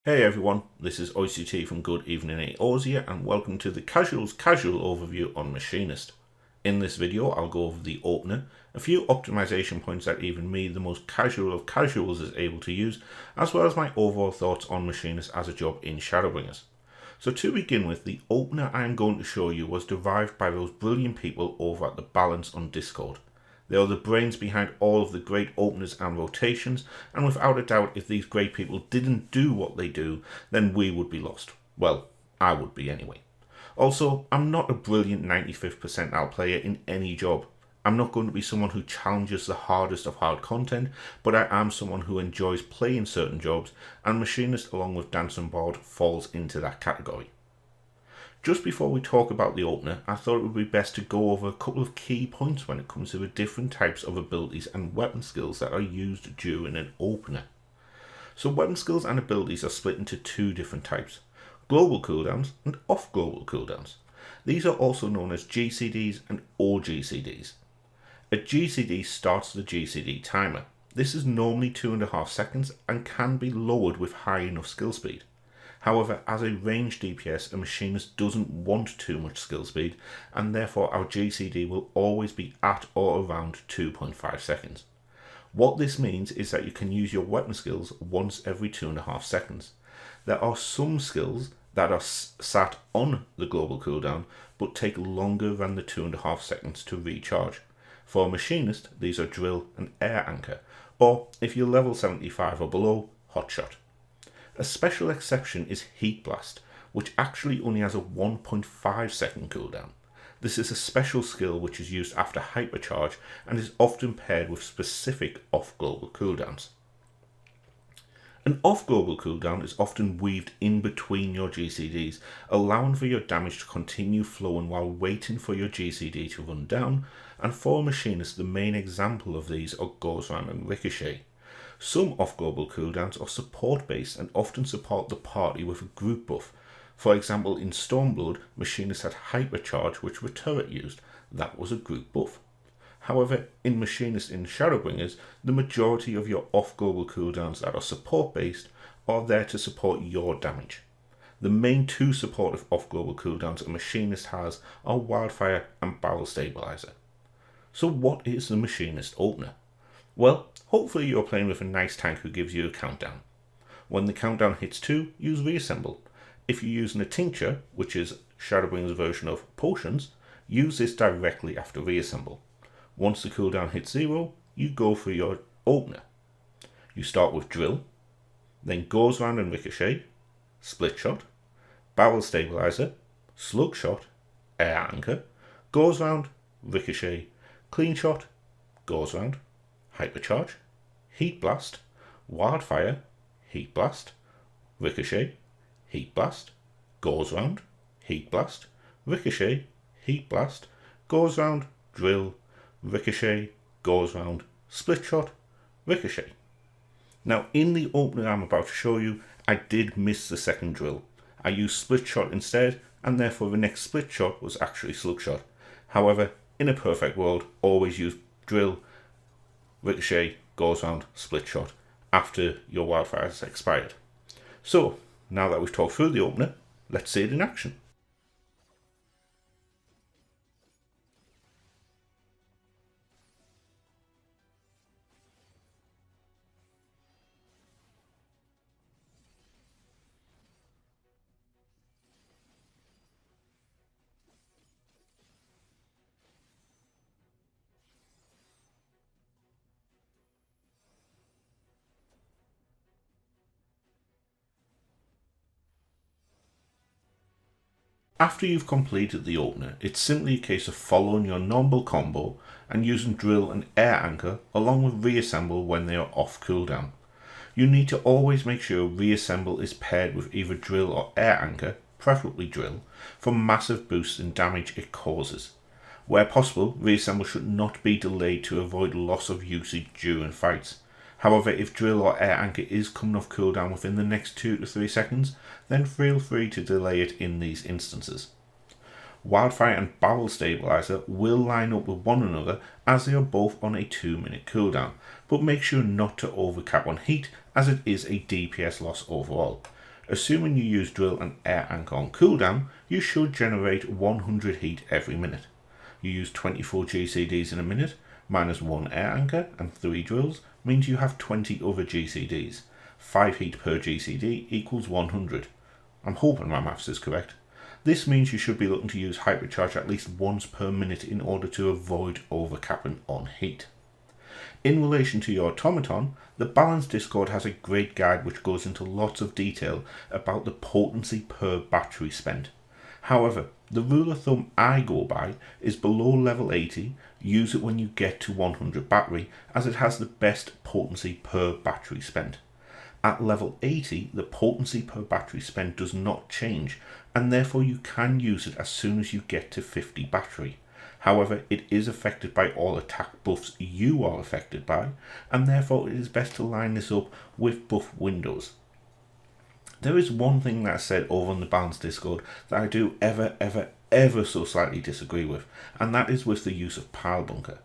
Hey everyone, this is I Oisty T from Good Evening I Oisty here, and welcome to the casual overview on Machinist. In this video I'll go over the opener, a few optimization points that even me, the most casual of casuals, is able to use, as well as my overall thoughts on Machinist as a job in Shadowbringers. So to begin with, the opener I am going to show you was derived by those brilliant people over at the Balance on Discord. They are the brains behind all of the great openers and rotations, and without a doubt, if these great people didn't do what they do, then we would be lost. Well, I would be anyway. Also, I'm not a brilliant 95th percentile player in any job. I'm not going to be someone who challenges the hardest of hard content, but I am someone who enjoys playing certain jobs, and Machinist along with Dance and Bard falls into that category. Just before we talk about the opener, I thought it would be best to go over a couple of key points when it comes to the different types of abilities and weapon skills that are used during an opener. So weapon skills and abilities are split into two different types: global cooldowns and off-global cooldowns. These are also known as GCDs and OGCDs. A GCD starts the GCD timer. This is normally 2.5 seconds and can be lowered with high enough skill speed. However, as a range DPS, a Machinist doesn't want too much skill speed, and therefore our GCD will always be at or around 2.5 seconds. What this means is that you can use your weapon skills once every 2.5 seconds. There are some skills that are sat on the global cooldown, but take longer than the 2.5 seconds to recharge. For a Machinist, these are Drill and Air Anchor, or if you're level 75 or below, Hotshot. A special exception is Heat Blast, which actually only has a 1.5 second cooldown. This is a special skill which is used after Hypercharge and is often paired with specific off-global cooldowns. An off-global cooldown is often weaved in between your GCDs, allowing for your damage to continue flowing while waiting for your GCD to run down, and for a Machinist the main example of these are Goes Round and Ricochet. Some off-global cooldowns are support-based and often support the party with a group buff. For example, in Stormblood, Machinist had Hypercharge, which the turret used. That was a group buff. However, in Machinist in Shadowbringers, the majority of your off-global cooldowns that are support-based are there to support your damage. The main two supportive off-global cooldowns a Machinist has are Wildfire and Barrel Stabilizer. So what is the Machinist opener? Well, hopefully you're playing with a nice tank who gives you a countdown. When the countdown hits 2, use Reassemble. If you're using a Tincture, which is Shadowbringers' version of potions, use this directly after Reassemble. Once the cooldown hits 0, you go for your opener. You start with Drill, then Goes Round and Ricochet, Split Shot, Barrel Stabilizer, Slug Shot, Air Anchor, Goes Round, Ricochet, Clean Shot, Goes Round, Hypercharge, Heat Blast, Wildfire, Heat Blast, Ricochet, Heat Blast, Goes Round, Heat Blast, Ricochet, Heat Blast, Goes Round, Drill, Ricochet, Goes Round, Split Shot, Ricochet. Now in the opener I'm about to show you, I did miss the second Drill. I used Split Shot instead, and therefore the next Split Shot was actually Slug Shot. However, in a perfect world, always use Drill, Ricochet, Goes Round, Split Shot after your Wildfire has expired. So, now that we've talked through the opener, let's see it in action. After you've completed the opener, it's simply a case of following your normal combo and using Drill and Air Anchor along with Reassemble when they are off cooldown. You need to always make sure Reassemble is paired with either Drill or Air Anchor, preferably Drill, for massive boosts in damage it causes. Where possible, Reassemble should not be delayed to avoid loss of usage during fights. However, if Drill or Air Anchor is coming off cooldown within the next 2 to 3 seconds, then feel free to delay it in these instances. Wildfire and Barrel Stabilizer will line up with one another as they are both on a 2-minute cooldown, but make sure not to overcap on heat as it is a DPS loss overall. Assuming you use drill and air anchor on cooldown, you should generate 100 heat every minute. You use 24 GCDs in a minute, minus 1 air anchor and 3 drills, means you have 20 other GCDs. 5 heat per GCD equals 100. I'm hoping my maths is correct. This means you should be looking to use hypercharge at least once per minute in order to avoid overcapping on heat. In relation to your automaton, the Balance Discord has a great guide which goes into lots of detail about the potency per battery spent. However, the rule of thumb I go by is below level 80, use it when you get to 100 battery, as it has the best potency per battery spent. At level 80, the potency per battery spent does not change, and therefore you can use it as soon as you get to 50 battery. However, it is affected by all attack buffs you are affected by, and therefore it is best to line this up with buff windows. There is one thing that I said over on the Balance Discord that I do ever so slightly disagree with, and that is with the use of Pile Bunker.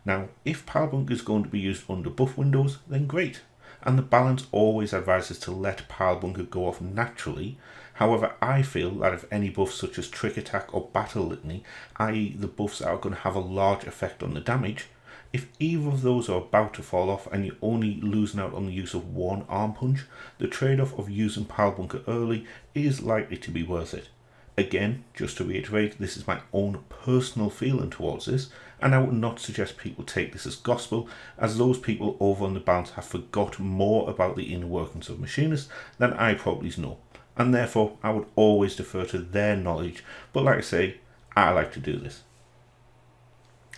Now, if Pile Bunker is going to be used under buff windows, then great. And the Balance always advises to let Pile Bunker go off naturally. However, I feel that if any buffs such as Trick Attack or Battle Litany, i.e. the buffs that are going to have a large effect on the damage, if either of those are about to fall off and you're only losing out on the use of one arm punch, the trade-off of using Pile Bunker early is likely to be worth it. Again, just to reiterate, this is my own personal feeling towards this, and I would not suggest people take this as gospel, as those people over on the Balance have forgot more about the inner workings of Machinist than I probably know, and therefore I would always defer to their knowledge, but like I say, I like to do this.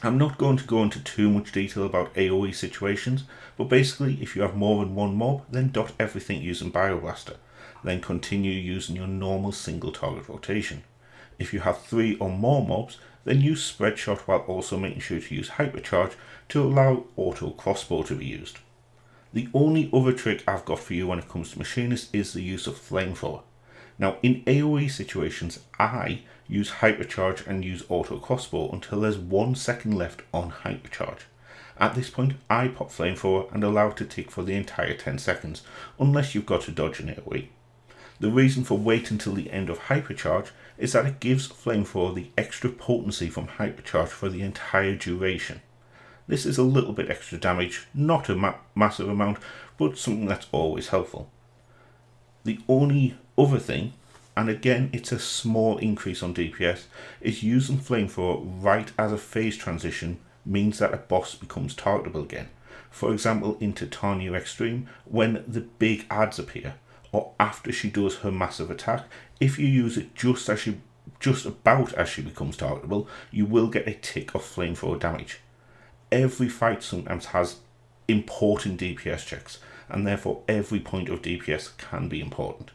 I'm not going to go into too much detail about AoE situations, but basically if you have more than one mob, then dot everything using Bioblaster. Then continue using your normal single target rotation. If you have 3 or more mobs, then use Spread Shot while also making sure to use Hypercharge to allow auto crossbow to be used. The only other trick I've got for you when it comes to Machinist is the use of Flamethrower. Now in AoE situations, I use Hypercharge and use auto crossbow until there's 1 second left on Hypercharge. At this point, I pop Flamethrower and allow it to tick for the entire 10 seconds, unless you've got to dodge an AoE. The reason for waiting until the end of Hypercharge is that it gives Flamethrower the extra potency from Hypercharge for the entire duration. This is a little bit extra damage, not a massive amount, but something that's always helpful. The only other thing, and again it's a small increase on DPS, is using Flamethrower right as a phase transition means that a boss becomes targetable again. For example, in Titania Extreme, when the big ads appear, or after she does her massive attack, if you use it just about as she becomes targetable, you will get a tick of Flamethrower damage. Every fight sometimes has important DPS checks, and therefore every point of DPS can be important.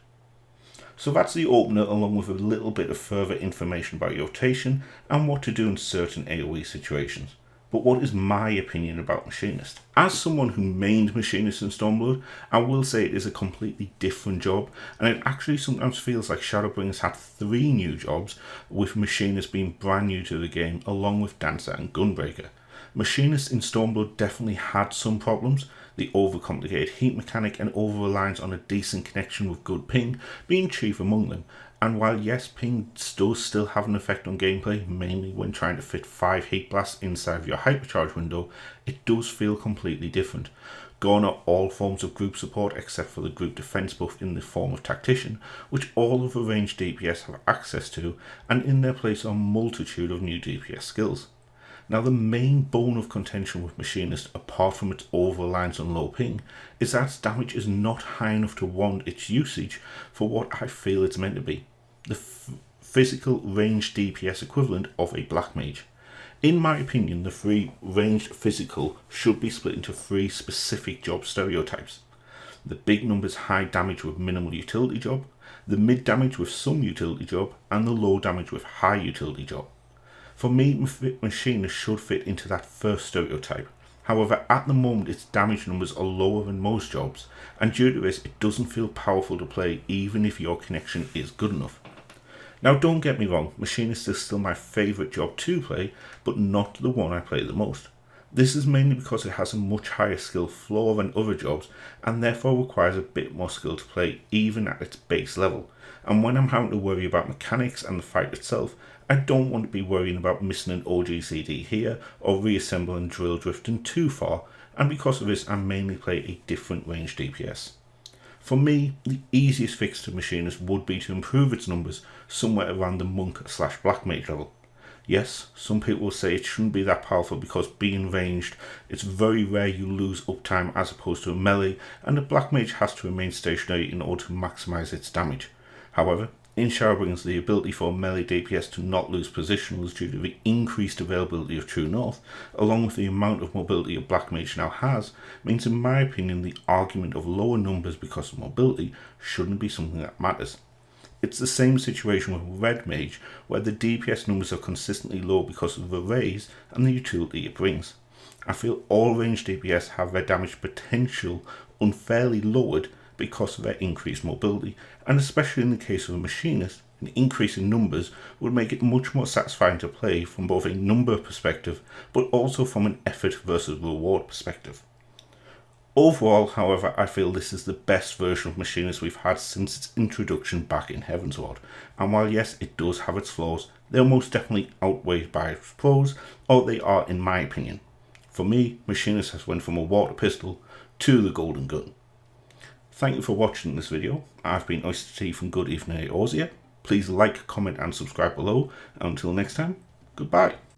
So that's the opener, along with a little bit of further information about rotation and what to do in certain AoE situations. But what is my opinion about Machinist? As someone who mained Machinist in Stormblood, I will say it is a completely different job, and it actually sometimes feels like Shadowbringers had 3 new jobs, with Machinist being brand new to the game, along with Dancer and Gunbreaker. Machinist in Stormblood definitely had some problems, the overcomplicated heat mechanic and over-reliance on a decent connection with good ping being chief among them. And while yes, ping does still have an effect on gameplay, mainly when trying to fit 5 heat blasts inside of your hypercharge window, it does feel completely different. Gone are all forms of group support except for the group defense buff in the form of Tactician, which all of the ranged DPS have access to, and in their place are a multitude of new DPS skills. Now the main bone of contention with Machinist, apart from its over-reliance on low ping, is that its damage is not high enough to warrant its usage for what I feel it's meant to be, the physical ranged DPS equivalent of a Black Mage. In my opinion, the 3 ranged physical should be split into 3 specific job stereotypes. The big numbers high damage with minimal utility job, the mid damage with some utility job, and the low damage with high utility job. For me, Machinist should fit into that first stereotype. However, at the moment its damage numbers are lower than most jobs, and due to this it doesn't feel powerful to play even if your connection is good enough. Now don't get me wrong, Machinist is still my favourite job to play, but not the one I play the most. This is mainly because it has a much higher skill floor than other jobs and therefore requires a bit more skill to play even at its base level. And when I'm having to worry about mechanics and the fight itself, I don't want to be worrying about missing an OGCD here or reassembling drill drifting too far, and because of this I mainly play a different range DPS. For me, the easiest fix to Machinist would be to improve its numbers somewhere around the monk/black mage level. Yes, some people will say it shouldn't be that powerful because being ranged, it's very rare you lose uptime as opposed to a melee, and the black mage has to remain stationary in order to maximise its damage. However, in Shadowbringers, the ability for a melee DPS to not lose positionals due to the increased availability of True North, along with the amount of mobility a black mage now has, means in my opinion the argument of lower numbers because of mobility shouldn't be something that matters. It's the same situation with Red Mage, where the DPS numbers are consistently low because of the raise and the utility it brings. I feel all ranged DPS have their damage potential unfairly lowered because of their increased mobility, and especially in the case of a Machinist, an increase in numbers would make it much more satisfying to play from both a number perspective, but also from an effort versus reward perspective. Overall, however, I feel this is the best version of Machinist we've had since its introduction back in Heavensward, and while yes, it does have its flaws, they're most definitely outweighed by its pros, or they are in my opinion. For me, Machinist has went from a water pistol to the golden gun. Thank you for watching this video. I've been I Oisty T from Good Evening, I Oisty. Please like, comment and subscribe below. Until next time, goodbye.